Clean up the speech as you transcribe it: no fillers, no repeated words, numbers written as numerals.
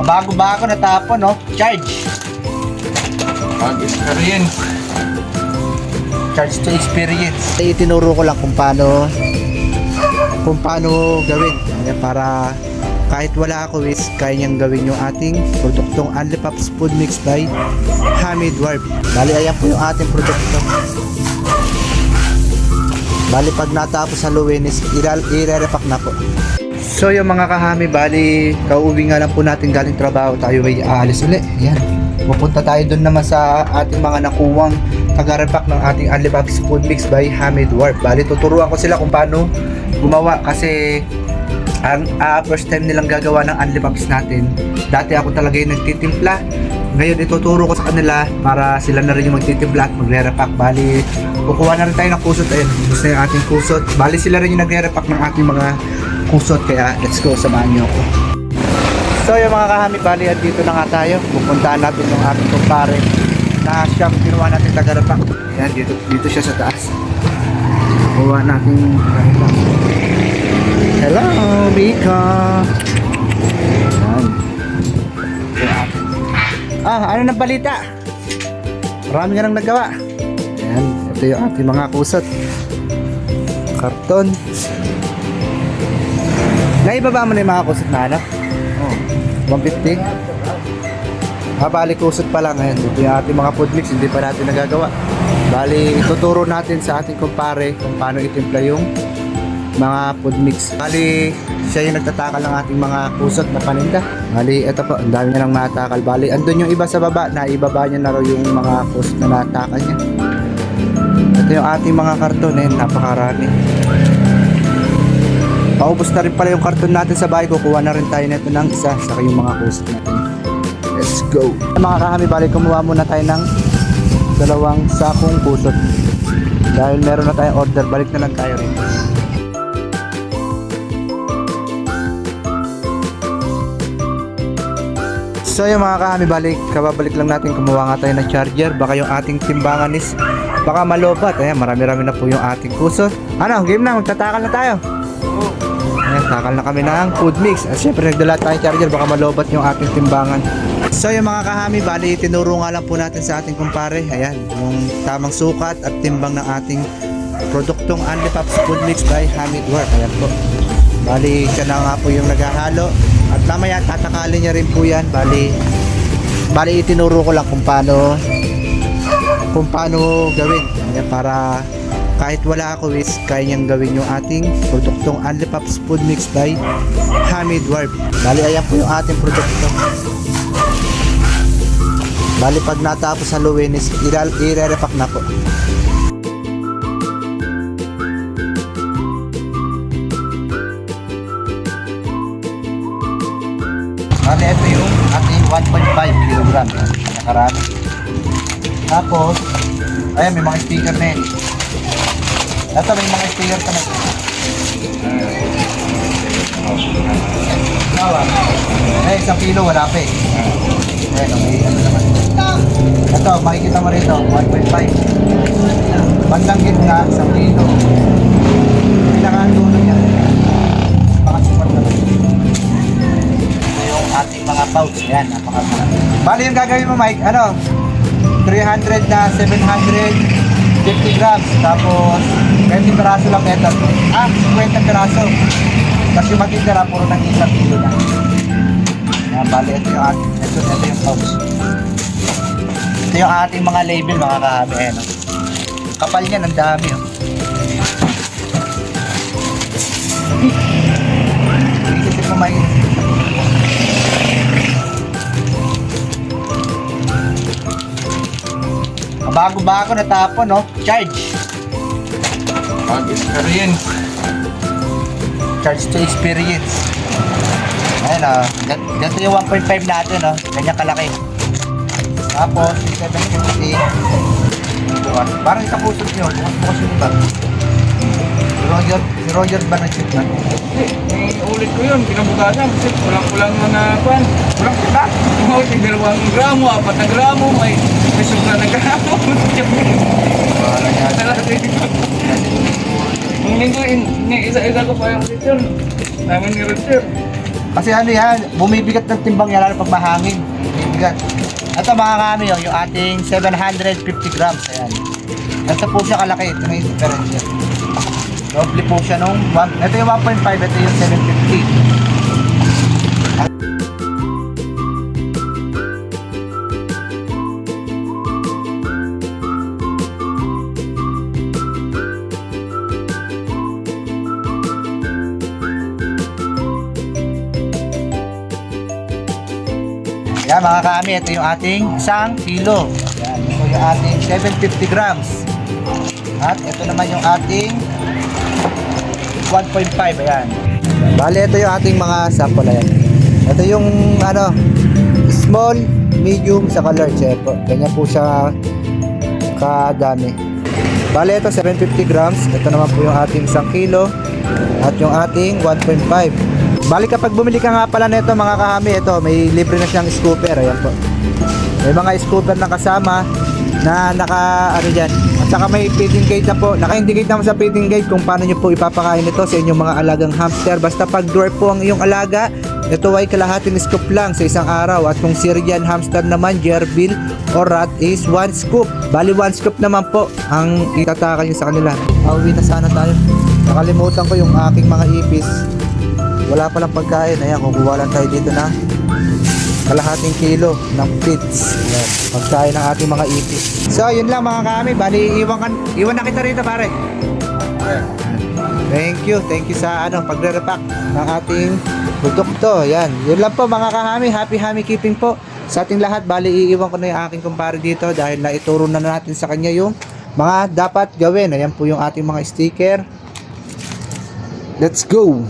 Bago-bago natapon, no? Charge. Pag-experience. Charge to experience. Itinuro ko lang kung paano gawin. Ayan, para kahit wala ako is kaya niyang gawin yung ating produktong Only Pops Food Mix by Hamid Warp. Bali, ayan po yung ating produkto. Bali, pag natapos haluin is i-repack na po. So yung mga kahami, bali kauwi nga lang po natin galing trabaho, tayo ay aalis ulit. Ayan, pupunta tayo dun naman sa ating mga nakuwang taga-repack ng ating Only Pops Food Mix by Hamid Warp. Bali, tuturuan ko sila kung paano gumawa kasi ang first time nilang gagawa ng Only Pops natin. Dati ako talaga yung nagtitimpla, ngayon ituturo ko sa kanila para sila na rin yung magtitimpla at magre-repack. Bali, kukuha na rin tayo ng kusot. Ayun, gusto na yung ating kusot. Bali, sila rin yung nagre-repack ng ating mga kusot, kaya let's go, samahan nyo ako. So yung mga kahami, bali dito na nga tayo. Pupuntahan natin yung ating kumpare na siyang kinuha natin taga-repack. Ayan, dito siya sa taas. Kuha natin taga-repack. Hello, Mika. Ayan. Ano na balita? Marami nga nang nagawa. Ayan, ito yung ating mga kusot. Karton. Naibaba mo na yung mga kusot na ano? 150. Bali kusot pa lang. Ayan, dito yung ating mga food mix, hindi pa natin nagagawa. Bali, ituturo natin sa ating kumpare kung paano itimpla yung mga food mix. Bali, siya yung nagtatakal ng ating mga kusot na paninda. Bali, ito po, ang dami niya lang natakal. Bali, andun yung iba sa baba, naibaba niya na raw yung mga kusot na natakal niya. Ito yung ating mga karton, napakarami. Paubos na rin pala yung karton natin sa bahay. Kukuha na rin tayo nito ng isa, saka yung mga kusot natin. Let's go. Mga kahami, bali kumuha muna tayo ng 2 sakong kusot. Dahil meron na tayong order, balik na lang tayo rin. So yung mga kahami, balik, kababalik lang natin, kumuha nga tayo ng charger. Baka yung ating timbangan is baka malobat. Ayan, marami-rami na po yung ating kusot. Ano, game na, magtatakal na tayo. Ayan, takal na kami ng food mix. At syempre nagdala tayong charger, baka malobat yung ating timbangan. So yung mga kahami, bali tinuro nga lang po natin sa ating kumpare. Ayan, yung tamang sukat at timbang ng ating produktong Only Pops Food Mix by Hamid Warp. Ayan po, bali siya na nga po yung naghahalo. At mamaya tatakalin niya rin po yan. Bali itinuro ko lang kung paano gawin. Ayan, para kahit wala ako is kaya niyang gawin yung ating produktong Only Pops Food Mix by Hamid Warp. Bali, ayan po yung ating produkto. Bali, pag natapos haluin is i-repack na po. Bali, ito yung ating 1.5 kg. Nakarami. Tapos, ayan, may mga sticker na yun. Ito, may mga sticker pa na. Eh, 1 kilo, wala pa eh. Ayan, okay, ano naman. Ito, makikita mo rito, 1.5. Bandang gitna, 1 kilo. Pinakadulo niya. Pakasupat na rin. Ito yung ating mga pouch. Ayan, napakarami. Bali yung gagawin mo, Mike, ano? 300 na 750 grams. Tapos, 20 piraso lang ito. 50 piraso. Tapos yung matitira, puro ng 1 kilo na. Ayan, bali, ito yung ating, ito yung pouch. Ito yung ating mga label, mga kahami. Ayan, oh. Kapal niya, ang dami, oh. Isisip mo may bago-bago natapon, no? Charge. Pag-experience. Charge to experience. Ayan, ganito yung 1.5 natin, no? Ganyan kalaki. Tapos, 750. Parang ikapusot nyo. Bukas yun ba? Si Roger ba nag-ship na? Hindi, ulit ko yun. Kinabukasan kasi kulang-kulang mga kwan. Kulang kita. Mga 2 gramo, 4 na gramo, may sobra na gramo. Parang yan. Ang linggo, isa-isa ko pa yung sityon. Namin ni Roger. Kasi ano yan, bumibigat ng timbang yan lalo pag mahangin. Bumibigat. Ito mga kami yung ating 750 grams. Ayan. Ito po siya kalaki. Ito na yung difference. Doble po siya nung, ito yung 1.5, ito yung 750. Yan mga kami, ito yung ating 1 kilo. Yan, ito yung ating 750 grams. At ito naman yung ating 1.5, ayan. Bale, ito yung ating mga sample, ayan. Ito yung ano, small, medium, sa large, po. Ganyan po siya kadami. Bale, ito 750 grams. Ito naman po yung ating 1 kilo. At yung ating 1.5. Bali kapag bumili ka nga pala nito mga kahami, ito may libre na siyang scooper, ayan po. May mga scooper na kasama na naka ano diyan. At saka may feeding gate na po. Naka-indicate naman sa feeding gate kung paano niyo po ipapakain ito sa inyong mga alagang hamster. Basta pag dwarf po ang iyong alaga, ito ay kalahating scoop lang sa isang araw. At kung Syrian hamster naman, Gerbil or rat is 1 scoop. Bali 1 scoop naman po ang itataka niyo sa kanila. Pauwi na sana tayo. Nakalimutan ko yung aking mga ipis. Wala palang pagkain. Ayan, kukuha lang tayo dito na kalahating kilo ng feeds. Ayan, pagkain ng ating mga ipis. So, yun lang mga kami. Bali, iwan na kita rito pare. Thank you sa pagre-repack ng ating produkto. Ayan, yun lang po mga kahami. Happy hami keeping po sa ating lahat. Bali, iiwan ko na yung aking kumpare dito dahil naituro na natin sa kanya yung mga dapat gawin. Ayan po yung ating mga sticker. Let's go!